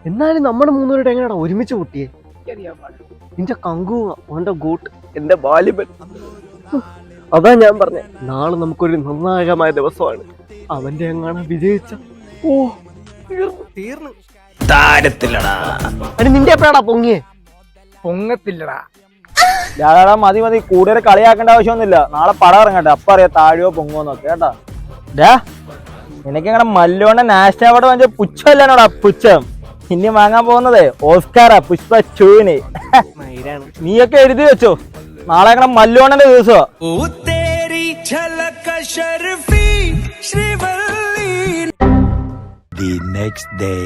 എന്നാലും നമ്മുടെ മൂന്നുപേരുടെ എങ്ങനെയാ ഒരുമിച്ച് പൊട്ടിയേ? നിന്റെ കങ്കു, അവന്റെ ഗൂട്ട്, എന്റെ ബാലിബൻ. അതാ ഞാൻ പറഞ്ഞേ, നാളെ നമുക്കൊരു നിർണായകമായ ദിവസമാണ്. അവന്റെ എങ്ങാണ് വിജയിച്ച ഓ തീർന്നു. അനി നിന്റെ എപ്പോഴാടാ പൊങ്ങിയേ? പൊങ്ങത്തില്ലടാ. മതി മതി, കൂടുതൽ കളിയാക്കേണ്ട ആവശ്യമൊന്നുമില്ല. നാളെ പടം ഇറങ്ങട്ടെ, അപ്പൊ അറിയാം താഴെയോ പൊങ്ങോന്നൊക്കെ കേട്ടാ. എനിക്കങ്ങനെ മല്ലോണ്ട നാഷണൽ അവാർഡ് വാങ്ങിച്ച പുച്ഛമല്ലോടാ പുച്ഛം. ഇനി വാങ്ങാൻ പോകുന്നതേ ഓസ്കാറാ, പുഷ്പ 2-ന്. നീയൊക്കെ എഴുതി വെച്ചോ, നാളെ അങ്ങനെ മല്ലോണ്ടന്റെ ദിവസമാ. The next day.